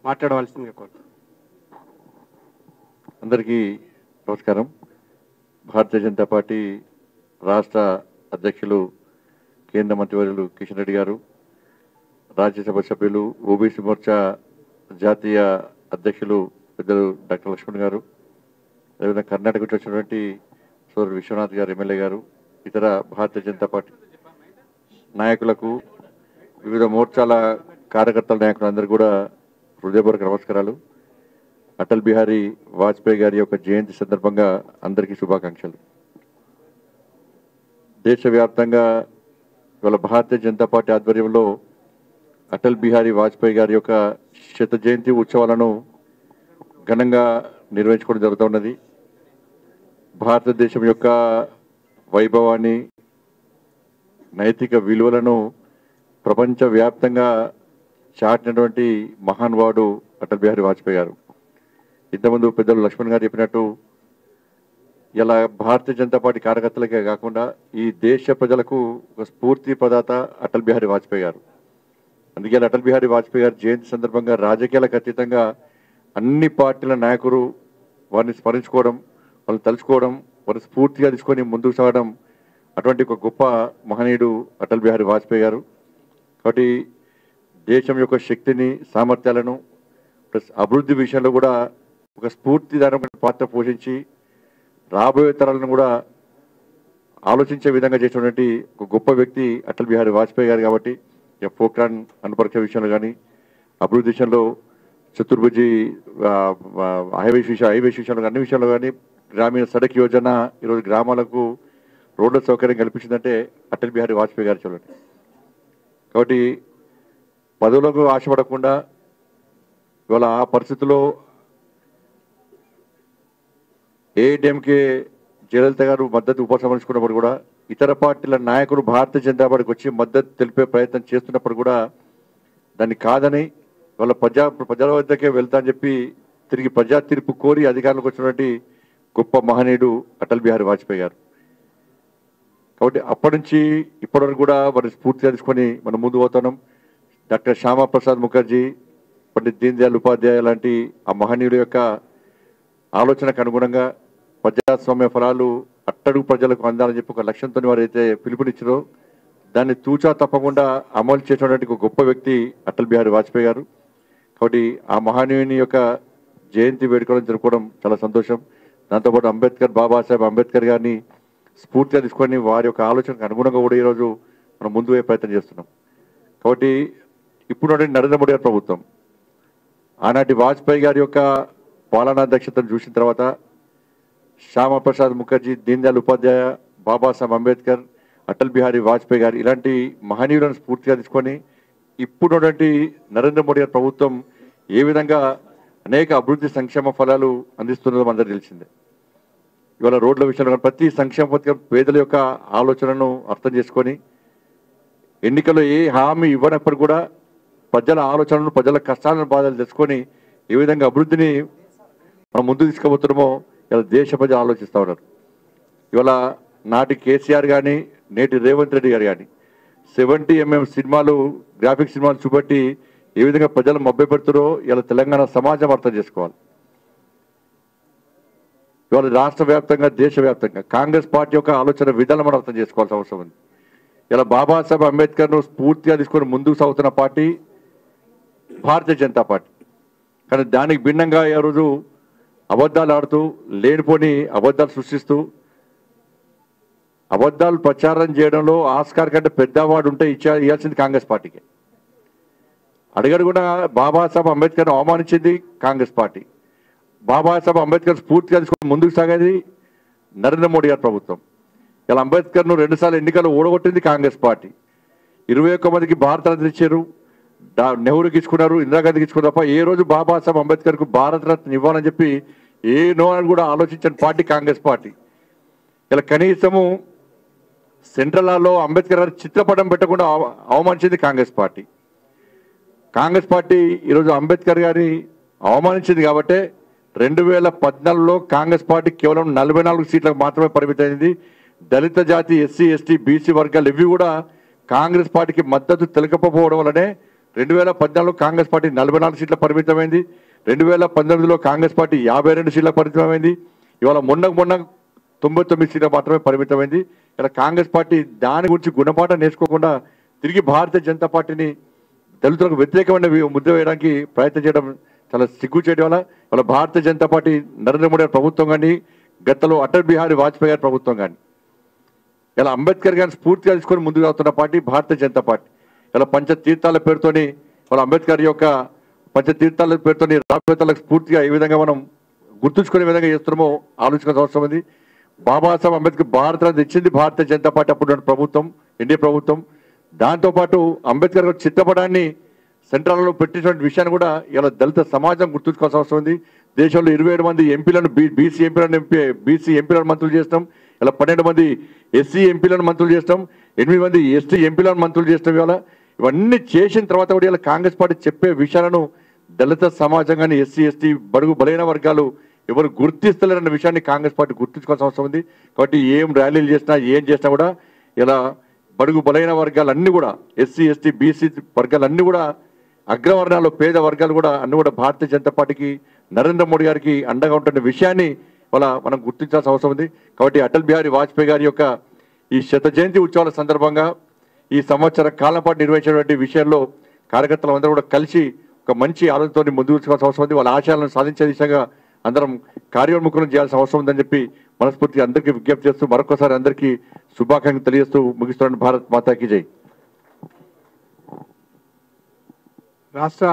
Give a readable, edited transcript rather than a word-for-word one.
మాట్లాడవలసిందిగా కోరుతున్నాను. అందరికీ నమస్కారం. భారతీయ జనతా పార్టీ రాష్ట్ర అధ్యక్షులు కేంద్ర మంత్రివర్యులు కిషన్ రెడ్డి గారు, రాజ్యసభ సభ్యులు ఓబీసీ మోర్చా జాతీయ అధ్యక్షులు పెద్దలు డాక్టర్ లక్ష్మణ్ గారు, అదేవిధంగా కర్ణాటక నుంచి వచ్చినటువంటి సోదరుడు విశ్వనాథ్ గారు ఎమ్మెల్యే గారు, ఇతర భారతీయ జనతా పార్టీ నాయకులకు, వివిధ మోర్చాల కార్యకర్తల నాయకులందరూ కూడా హృదయపూర్వక నమస్కారాలు. అటల్ బిహారీ వాజ్పేయి గారి యొక్క జయంతి సందర్భంగా అందరికీ శుభాకాంక్షలు. దేశవ్యాప్తంగా ఇవాళ భారతీయ జనతా పార్టీ ఆధ్వర్యంలో అటల్ బిహారీ వాజ్పేయి గారి యొక్క శత జయంతి ఉత్సవాలను ఘనంగా నిర్వహించుకోవడం జరుగుతున్నది. భారతదేశం యొక్క వైభవాన్ని, నైతిక విలువలను ప్రపంచవ్యాప్తంగా చాటినటువంటి మహానుభావుడు అటల్ బిహారీ వాజ్పేయి గారు. ఇంతకుముందు పెద్దలు లక్ష్మణ్ గారు చెప్పినట్టు ఇలా భారతీయ జనతా పార్టీ కార్యకర్తలకే కాకుండా ఈ దేశ ప్రజలకు ఒక స్ఫూర్తి ప్రదాత అటల్ బిహారీ వాజ్పేయి గారు. అందుకే అటల్ బిహారీ వాజ్పేయి గారి జయంతి సందర్భంగా రాజకీయాలకు అతీతంగా అన్ని పార్టీల నాయకులు వారిని స్మరించుకోవడం, వాళ్ళని తలుచుకోవడం, వారిని స్ఫూర్తిగా తీసుకొని ముందుకు సాగడం, అటువంటి ఒక గొప్ప మహనీయుడు అటల్ బిహారీ వాజ్పేయి గారు. కాబట్టి దేశం యొక్క శక్తిని, సామర్థ్యాలను ప్లస్ అభివృద్ధి విషయంలో కూడా ఒక స్ఫూర్తిదాయకమైన పాత్ర పోషించి రాబోయే తరాలను కూడా ఆలోచించే విధంగా చేసినటువంటి ఒక గొప్ప వ్యక్తి అటల్ బిహారీ వాజ్పేయి గారు. కాబట్టి పోఖ్రాన్ అణుపరీక్ష విషయంలో కానీ, అభివృద్ధి విషయంలో, చతుర్భుజి హైవేస్ విషయంలో, అన్ని విషయంలో కానీ, గ్రామీణ సడక్ యోజన ఈరోజు గ్రామాలకు రోడ్ల సౌకర్యం కల్పించిందంటే అటల్ బిహారీ వాజ్పేయి గారు చూడండి. కాబట్టి పదవులకు ఆశపడకుండా ఇవాళ ఆ పరిస్థితుల్లో ఏఐడిఎంకే జయలలిత గారు మద్దతు ఉపసంహరించుకున్నప్పుడు కూడా ఇతర పార్టీల నాయకులు భారతీయ జనతా పార్టీకి వచ్చి మద్దతు తెలిపే ప్రయత్నం చేస్తున్నప్పుడు కూడా దాన్ని కాదని వాళ్ళ ప్రజల వద్దకే వెళ్తా అని చెప్పి తిరిగి ప్రజా తీర్పు కోరి అధికారులకు వచ్చినటువంటి గొప్ప మహనీయుడు అటల్ బిహారీ వాజ్పేయి గారు. కాబట్టి అప్పటి నుంచి ఇప్పటివరకు కూడా వారిని స్ఫూర్తిగా తీసుకొని మనం ముందు పోతున్నాం. డాక్టర్ శ్యామా ప్రసాద్ ముఖర్జీ, పండిత్ దీన్ దయాళ్ ఉపాధ్యాయ లాంటి ఆ మహనీయుడు యొక్క ఆలోచనకు అనుగుణంగా ప్రజాస్వామ్య ఫలాలు అట్టడుగు ప్రజలకు అందాలని చెప్పి ఒక లక్ష్యంతో వారు అయితే పిలుపునిచ్చారో దాన్ని తూచా తప్పకుండా అమలు చేసినటువంటి ఒక గొప్ప వ్యక్తి అటల్ బిహారీ వాజ్పేయి గారు. కాబట్టి ఆ మహనీయుని యొక్క జయంతి వేడుకలను జరుపుకోవడం చాలా సంతోషం. దాంతోపాటు బాబాసాహెబ్ అంబేద్కర్ గారిని స్ఫూర్తిగా తీసుకొని వారి యొక్క ఆలోచనకు అనుగుణంగా కూడా ఈరోజు మనం ముందు పోయే ప్రయత్నం చేస్తున్నాం. కాబట్టి ఇప్పుడు నరేంద్ర మోడీ గారి ప్రభుత్వం ఆనాటి వాజ్పేయి గారి యొక్క పాలనా దక్షతను చూసిన తర్వాత శ్యామప్రసాద్ ముఖర్జీ, దీన్ దయాళ్ ఉపాధ్యాయ, బాబాసాహెబ్ అంబేద్కర్, అటల్ బిహారీ వాజ్పేయి గారు ఇలాంటి మహనీయులను స్ఫూర్తిగా తీసుకొని ఇప్పుడున్నటువంటి నరేంద్ర మోడీ గారి ప్రభుత్వం ఏ విధంగా అనేక అభివృద్ధి సంక్షేమ ఫలాలు అందిస్తున్నదో అందరికీ తెలిసిందే. ఇవాళ రోడ్ల విషయంలో ప్రతి సంక్షేమ పథకం పేదల యొక్క ఆలోచనను అర్థం చేసుకొని ఎన్నికల్లో ఏ హామీ ఇవ్వనప్పుడు కూడా ప్రజల ఆలోచనలు, ప్రజల కష్టాలను, బాధలు తెలుసుకొని ఏ విధంగా అభివృద్ధిని మనం ముందు తీసుకుపోతున్నామో ఇలా దేశ ప్రజలు ఆలోచిస్తూ ఉన్నారు. ఇవాళ నాటి కేసీఆర్ కానీ, నేటి రేవంత్ రెడ్డి గారు కానీ 70mm సినిమాలు, గ్రాఫిక్ సినిమాలు చూపెట్టి ఏ విధంగా ప్రజలు మభ్యపెడుతారో ఇలా తెలంగాణ సమాజం అర్థం చేసుకోవాలి. ఇవాళ రాష్ట్ర వ్యాప్తంగా, దేశవ్యాప్తంగా కాంగ్రెస్ పార్టీ యొక్క ఆలోచన విధానం మనం అర్థం చేసుకోవాల్సిన అవసరం ఉంది. ఇలా బాబాసాహెబ్ అంబేద్కర్ను స్ఫూర్తిగా తీసుకొని ముందుకు సాగుతున్న పార్టీ భారతీయ జనతా పార్టీ. కానీ దానికి భిన్నంగా ఈ రోజు అబద్ధాలు ఆడుతూ, లేనిపోని అబద్ధాలు సృష్టిస్తూ, అబద్ధాలు ప్రచారం చేయడంలో ఆస్కార్ కంటే పెద్ద అవార్డు ఉంటే ఇవ్వాల్సింది కాంగ్రెస్ పార్టీకి. అడుగడుగునా బాబాసాహెబ్ అంబేద్కర్ను అవమానించింది కాంగ్రెస్ పార్టీ. బాబాసాహెబ్ అంబేద్కర్ స్ఫూర్తిగా తీసుకొని ముందుకు సాగేది నరేంద్ర మోడీ గారి ప్రభుత్వం. ఇలా అంబేద్కర్ను 2 సార్లు ఎన్నికలు ఓడగొట్టింది కాంగ్రెస్ పార్టీ. 21 మందికి భారతరత్న ఇచ్చారు, నెహ్రూకి ఇచ్చుకున్నారు, ఇందిరాగాంధీకి ఇచ్చుకున్నారు తప్ప ఏ రోజు బాబాసాహెబ్ అంబేద్కర్కు భారతరత్న ఇవ్వాలని చెప్పి ఏ నోని కూడా ఆలోచించని పార్టీ కాంగ్రెస్ పార్టీ. ఇలా కనీసము సెంట్రల్ హాల్లో అంబేద్కర్ గారి చిత్రపటం పెట్టకుండా అవమానించింది కాంగ్రెస్ పార్టీ. కాంగ్రెస్ పార్టీ ఈరోజు అంబేద్కర్ గారిని అవమానించింది కాబట్టి 2014లో కాంగ్రెస్ పార్టీ కేవలం 44 సీట్లకు మాత్రమే పరిమితమైంది. దళిత జాతి, ఎస్సీ, ఎస్టీ, బీసీ వర్గాలు ఇవి కూడా కాంగ్రెస్ పార్టీకి మద్దతు తెలకపోవడం వల్లనే 2014 కాంగ్రెస్ పార్టీ 44 సీట్ల పరిమితమైంది. 2019లో కాంగ్రెస్ పార్టీ 52 సీట్ల పరిమితమైంది. ఇవాళ మొన్న 99 సీట్ల మాత్రమే పరిమితమైంది. ఇక్కడ కాంగ్రెస్ పార్టీ దాని గురించి గుణపాఠం నేర్చుకోకుండా తిరిగి భారతీయ జనతా పార్టీని దళితులకు వ్యతిరేకమైన ముద్ర వేయడానికి ప్రయత్నం చేయడం చాలా సిగ్గు చేయడం వల్ల వాళ్ళ భారతీయ జనతా పార్టీ నరేంద్ర మోడీ గారి ప్రభుత్వం కానీ గతంలో అటల్ బిహారీ వాజ్పేయి గారి ప్రభుత్వం కానీ ఇలా అంబేద్కర్ గారిని స్ఫూర్తిగా తీసుకొని ముందుకు వెళ్తున్న పార్టీ భారతీయ జనతా పార్టీ. ఇలా పంచతీర్థాల పేరుతోని వాళ్ళ అంబేద్కర్ యొక్క పంచతీర్థాల పేరుతోని రాష్ట్రాలకు స్ఫూర్తిగా ఏ విధంగా మనం గుర్తుంచుకునే విధంగా చేస్తున్నామో ఆలోచించాల్సిన అవసరం ఉంది. బాబాసాహెబ్ అంబేద్కర్ భారతరత్న తెచ్చింది భారతీయ జనతా పార్టీ అప్పుడు ప్రభుత్వం, ఎన్డీఏ ప్రభుత్వం. దాంతోపాటు అంబేద్కర్ గారి చిత్రపటాన్ని సెంట్రల్లో పెట్టినటువంటి విషయాన్ని కూడా ఇలా దళిత సమాజం గుర్తుంచుకోవాల్సిన అవసరం ఉంది. దేశంలో 27 మంది ఎంపీలను బీసీ ఎంపీలను మంత్రులు చేస్తాం. ఇలా 12 మంది ఎస్సీ ఎంపీలను మంత్రులు చేస్తాం. 8 మంది ఎస్టీ ఎంపీలను మంత్రులు చేస్తాం. ఇవాళ ఇవన్నీ చేసిన తర్వాత కూడా ఇలా కాంగ్రెస్ పార్టీ చెప్పే విషయాలను దళిత సమాజం కానీ ఎస్సీ ఎస్టీ బడుగు బలైన వర్గాలు ఎవరు గుర్తిస్తలేరన్న విషయాన్ని కాంగ్రెస్ పార్టీ గుర్తుంచుకోవాల్సిన అవసరం ఉంది. కాబట్టి ఏం ర్యాలీలు చేసినా ఏం చేసినా కూడా ఇలా బడుగు బలైన వర్గాలన్నీ కూడా ఎస్సీ ఎస్టీ బీసీ వర్గాలన్నీ కూడా అగ్రవర్ణాలు పేద వర్గాలు కూడా అన్ని కూడా భారతీయ జనతా పార్టీకి నరేంద్ర మోడీ గారికి అండగా ఉంటున్న విషయాన్ని వాళ్ళ మనం గుర్తించాల్సిన అవసరం ఉంది. కాబట్టి అటల్ బిహారీ వాజ్పేయి గారి యొక్క ఈ 100వ జయంతి ఉత్సవాల సందర్భంగా ఈ సంవత్సర కాలం పాటు నిర్వహించినటువంటి విషయంలో కార్యకర్తలు అందరూ కూడా కలిసి ఒక మంచి ఆలోచనతో ముందుకు తీసుకోవాల్సిన అవసరం ఉంది. వాళ్ళ ఆశయాలను సాధించే దిశగా అందరం కార్యోన్ముఖం చేయాల్సిన అవసరం ఉందని చెప్పి మనస్ఫూర్తిగా అందరికీ విజ్ఞప్తి చేస్తూ మరొకసారి అందరికీ శుభాకాంక్షలు తెలియజేస్తూ ముగిస్తున్నాను. భారత్ మాతాకి జై. రాష్ట్ర